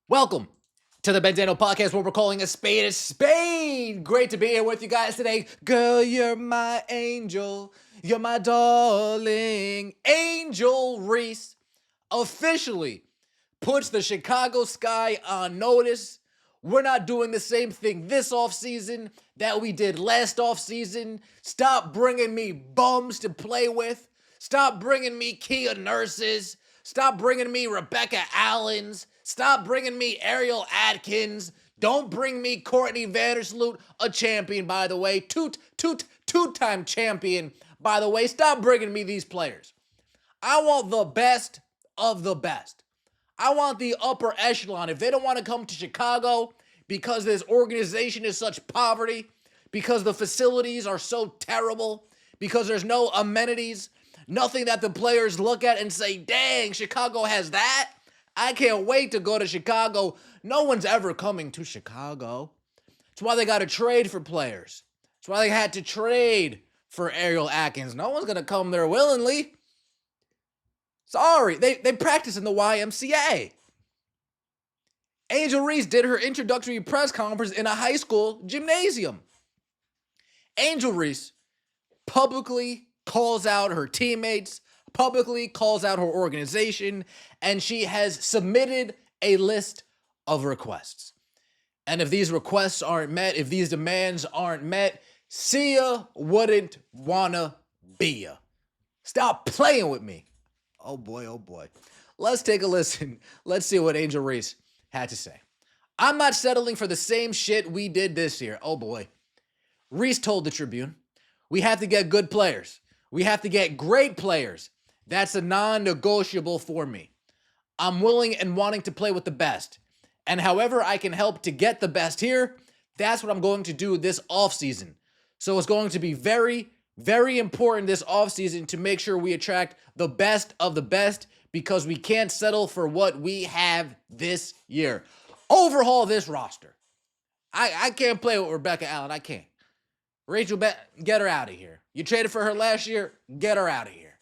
Welcome to the Benzano Podcast, where we're calling a spade a spade. Great to be here with you guys today. Girl, you're my angel. You're my darling. Angel Reese officially puts the Chicago Sky on notice. We're not doing the same thing this offseason that we did last offseason. Stop bringing me bums to play with. Stop bringing me Kia Nurses. Stop bringing me Rebecca Allens. Stop bringing me Ariel Atkins. Don't bring me Courtney Vandersloot, a champion, by the way. Two-time champion, by the way. Stop bringing me these players. I want the best of the best. I want the upper echelon. If they don't want to come to Chicago because this organization is such poverty, because the facilities are so terrible, because there's no amenities, nothing that the players look at and say, dang, Chicago has that. I can't wait to go to Chicago. No one's ever coming to Chicago. That's why they got to trade for players. That's why they had to trade for Ariel Atkins. No one's going to come there willingly. Sorry, they practice in the YMCA. Angel Reese did her introductory press conference in a high school gymnasium. Angel Reese publicly calls out her teammates, publicly calls out her organization, and she has submitted a list of requests. And if these requests aren't met, if these demands aren't met, Sia wouldn't wanna be ya. Stop playing with me. Oh boy. Let's take a listen. Let's see what Angel Reese had to say. I'm not settling for the same shit we did this year. Oh boy. Reese told the Tribune, we have to get good players. We have to get great players. That's a non-negotiable for me. I'm willing and wanting to play with the best. And however I can help to get the best here, that's what I'm going to do this offseason. So it's going to be very, very important this offseason to make sure we attract the best of the best because we can't settle for what we have this year. Overhaul this roster. I can't play with Rebecca Allen. I can't. Rachel, get her out of here. You traded for her last year, get her out of here.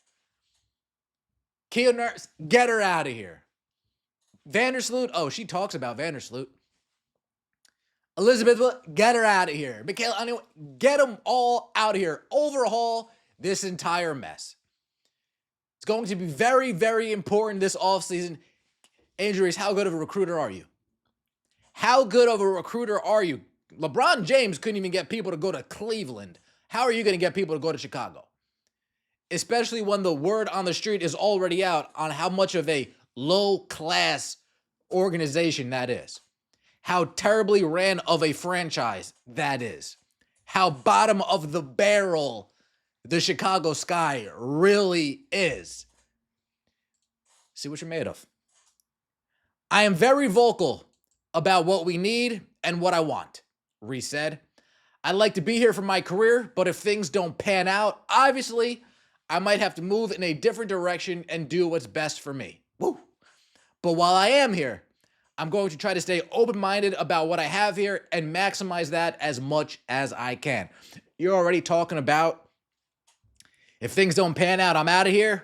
Kia Nurse, get her out of here. Vandersloot, oh, she talks about Vandersloot. Elizabeth, get her out of here. Michaela, get them all out of here. Overhaul this entire mess. It's going to be very, very important this offseason. Angel Reese, how good of a recruiter are you? How good of a recruiter are you? LeBron James couldn't even get people to go to Cleveland. How are you going to get people to go to Chicago? Especially when the word on the street is already out on how much of a low-class organization that is. How terribly ran of a franchise that is. How bottom of the barrel the Chicago Sky really is. See what you're made of. I am very vocal about what we need and what I want, Reese said. I'd like to be here for my career, but if things don't pan out, obviously, I might have to move in a different direction and do what's best for me. Woo! But while I am here, I'm going to try to stay open-minded about what I have here and maximize that as much as I can. You're already talking about if things don't pan out, I'm out of here.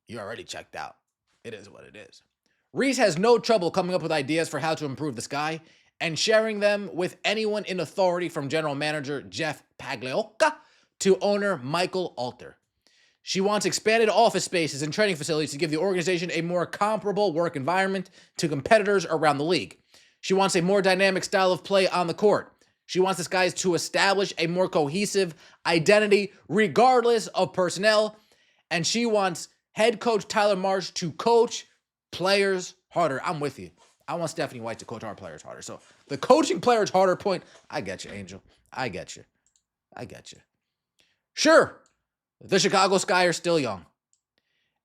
You're already checked out. It is what it is. Reese has no trouble coming up with ideas for how to improve the Sky and sharing them with anyone in authority from general manager Jeff Pagliocca to owner Michael Alter. She wants expanded office spaces and training facilities to give the organization a more comparable work environment to competitors around the league. She wants a more dynamic style of play on the court. She wants the Skies to establish a more cohesive identity regardless of personnel. And she wants head coach Tyler Marsh to coach players harder. I'm with you. I want Stephanie White to coach our players harder. So the coaching players harder point, I get you, Angel. I get you. Sure, the Chicago Sky are still young.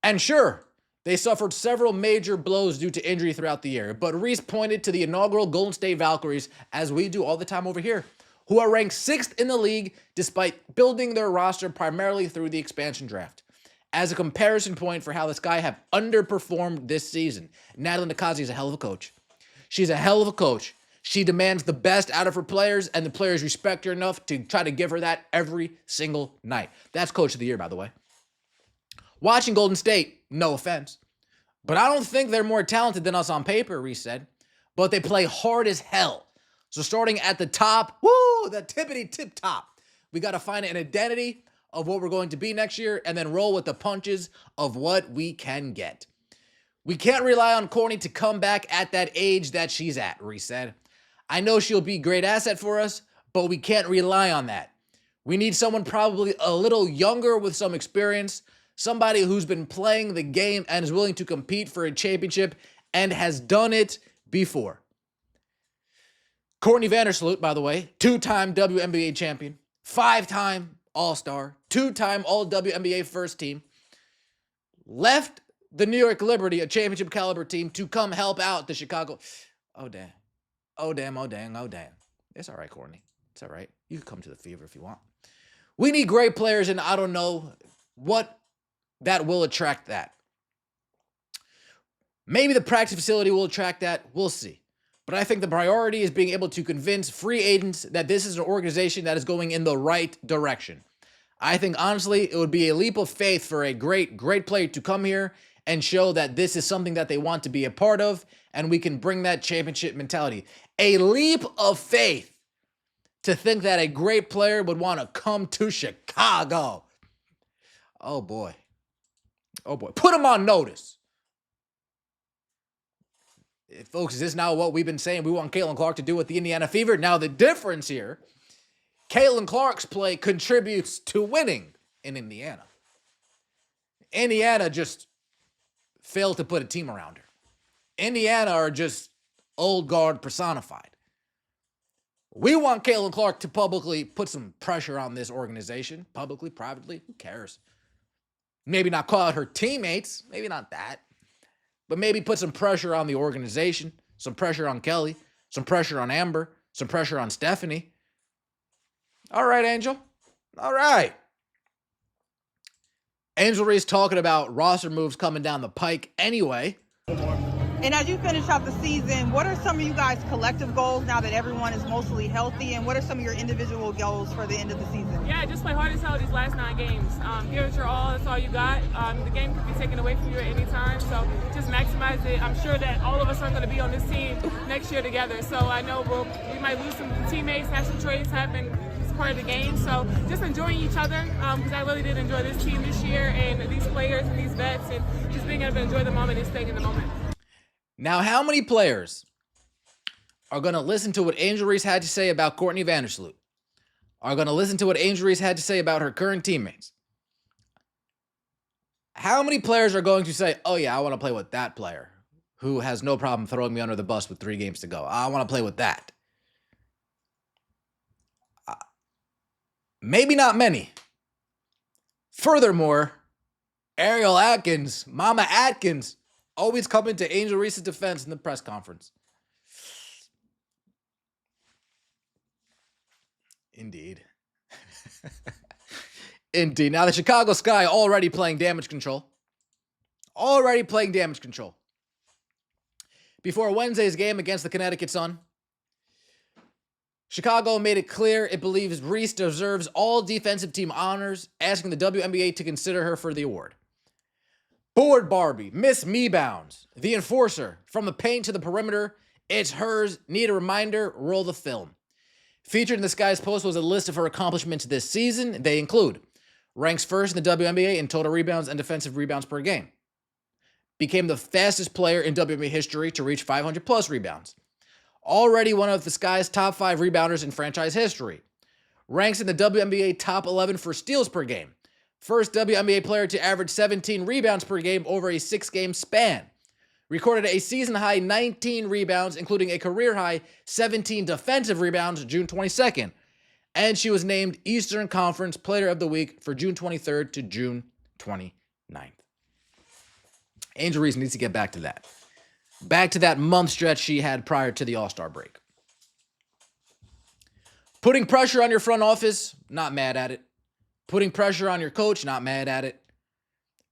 And sure, they suffered several major blows due to injury throughout the year. But Reese pointed to the inaugural Golden State Valkyries, as we do all the time over here, who are ranked 6th in the league despite building their roster primarily through the expansion draft, as a comparison point for how the Sky have underperformed this season. Natalie Nakazi is a hell of a coach. She's a hell of a coach. She demands the best out of her players, and the players respect her enough to try to give her that every single night. That's Coach of the Year, by the way. Watching Golden State, no offense, but I don't think they're more talented than us on paper, Reese said. but they play hard as hell. So starting at the top, woo, the tippity tip top, we got to find an identity of what we're going to be next year and then roll with the punches of what we can get. We can't rely on Courtney to come back at that age that she's at, Reese said. I know she'll be a great asset for us, but we can't rely on that. We need someone probably a little younger with some experience, somebody who's been playing the game and is willing to compete for a championship and has done it before. Courtney Vandersloot, by the way, 2-time WNBA champion, 5-time All-Star, 2-time All-WNBA first team, left the New York Liberty, a championship caliber team, to come help out the Chicago. Oh, damn. Oh, damn, oh, dang, oh, damn. It's all right, Courtney. It's all right. You can come to the Fever if you want. We need great players, and I don't know what that will attract that. Maybe the practice facility will attract that. We'll see. But I think the priority is being able to convince free agents that this is an organization that is going in the right direction. I think, honestly, it would be a leap of faith for a great player to come here and show that this is something that they want to be a part of, and we can bring that championship mentality. A leap of faith to think that a great player would want to come to Chicago. Oh, boy. Oh, boy. Put him on notice. Folks, is this now what we've been saying we want Caitlin Clark to do with the Indiana Fever? Now, the difference here, Caitlin Clark's play contributes to winning in Indiana. Indiana just failed to put a team around her. Indiana are just old guard personified. We want Caitlin Clark to publicly put some pressure on this organization. Publicly, privately, who cares? Maybe not call out her teammates. Maybe not that. But maybe put some pressure on the organization, some pressure on Kelly, some pressure on Amber, some pressure on Stephanie. All right, Angel. All right. Angel Reese talking about roster moves coming down the pike anyway. And as you finish out the season, what are some of you guys' collective goals now that everyone is mostly healthy? And what are some of your individual goals for the end of the season? Yeah, just play hard as hell these last 9 games. Give it your all. That's all you got. The game can be taken away from you at any time. So just maximize it. I'm sure that all of us are going to be on this team next year together. So I know we might lose some teammates, have some trades happen. It's part of the game. So just enjoying each other because I really did enjoy this team this year and these players and these vets and just being able to enjoy the moment and staying in the moment. Now, how many players are going to listen to what Angel Reese had to say about Courtney Vandersloot? Are going to listen to what Angel Reese had to say about her current teammates? How many players are going to say, oh yeah, I want to play with that player who has no problem throwing me under the bus with 3 games to go? I want to play with that. Maybe not many. Furthermore, Ariel Atkins, Mama Atkins, always coming to Angel Reese's defense in the press conference. Indeed. Indeed. Now, the Chicago Sky already playing damage control. Already playing damage control. Before Wednesday's game against the Connecticut Sun, Chicago made it clear it believes Reese deserves all defensive team honors, asking the WNBA to consider her for the award. Board Barbie, Miss Me-Bounds, the enforcer, from the paint to the perimeter, it's hers, need a reminder, roll the film. Featured in the Sky's post was a list of her accomplishments this season. They include ranks first in the WNBA in total rebounds and defensive rebounds per game. Became the fastest player in WNBA history to reach 500 plus rebounds. Already one of the Sky's top 5 rebounders in franchise history. Ranks in the WNBA top 11 for steals per game. First WNBA player to average 17 rebounds per game over a 6-game span. Recorded a season-high 19 rebounds, including a career-high 17 defensive rebounds June 22nd. And she was named Eastern Conference Player of the Week for June 23rd to June 29th. Angel Reese needs to get back to that. Back to that month stretch she had prior to the All-Star break. Putting pressure on your front office, not mad at it. Putting pressure on your coach, not mad at it.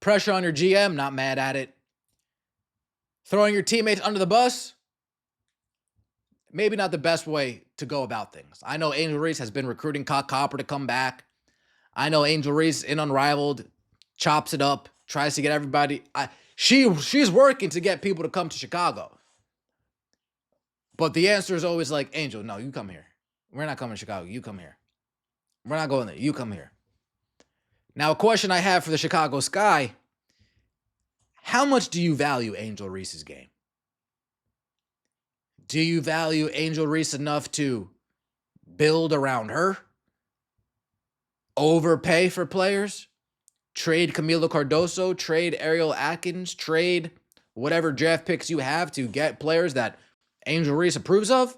Pressure on your GM, not mad at it. Throwing your teammates under the bus, maybe not the best way to go about things. I know Angel Reese has been recruiting Cock Copper to come back. I know Angel Reese in Unrivaled chops it up, tries to get everybody. She's working to get people to come to Chicago. But the answer is always like, Angel, no, you come here. We're not coming to Chicago. You come here. We're not going there. You come here. Now, a question I have for the Chicago Sky, how much do you value Angel Reese's game? Do you value Angel Reese enough to build around her? Overpay for players? Trade Camilo Cardoso? Trade Ariel Atkins? Trade whatever draft picks you have to get players that Angel Reese approves of?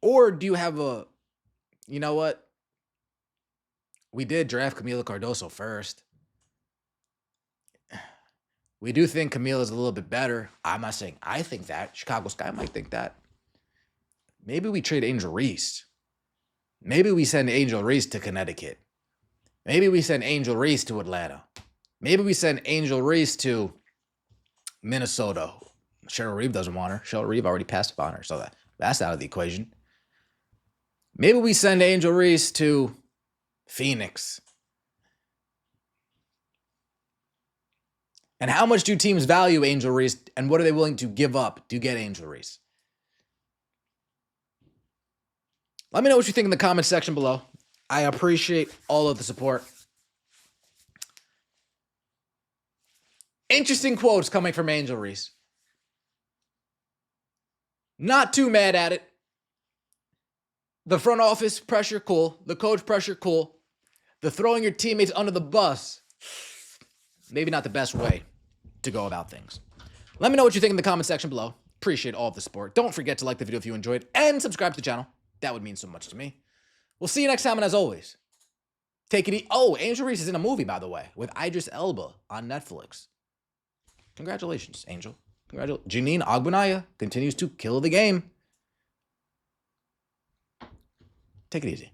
Or do you have you know what? We did draft Camilo Cardoso first. We do think Camilo's a little bit better. I'm not saying I think that. Chicago Sky might think that. Maybe we trade Angel Reese. Maybe we send Angel Reese to Connecticut. Maybe we send Angel Reese to Atlanta. Maybe we send Angel Reese to Minnesota. Cheryl Reeve doesn't want her. Cheryl Reeve already passed upon her, so that's out of the equation. Maybe we send Angel Reese to Phoenix. And how much do teams value Angel Reese, and what are they willing to give up to get Angel Reese? Let me know what you think in the comment section below. I appreciate all of the support. Interesting quotes coming from Angel Reese. Not too mad at it. The front office pressure, cool. The coach pressure, cool. The throwing your teammates under the bus, maybe not the best way to go about things. Let me know what you think in the comment section below. Appreciate all of the support. Don't forget to like the video if you enjoyed and subscribe to the channel. That would mean so much to me. We'll see you next time, and as always, take it easy. Oh, Angel Reese is in a movie, by the way, with Idris Elba on Netflix. Congratulations, Angel. Janine Agbanaya continues to kill the game. Take it easy.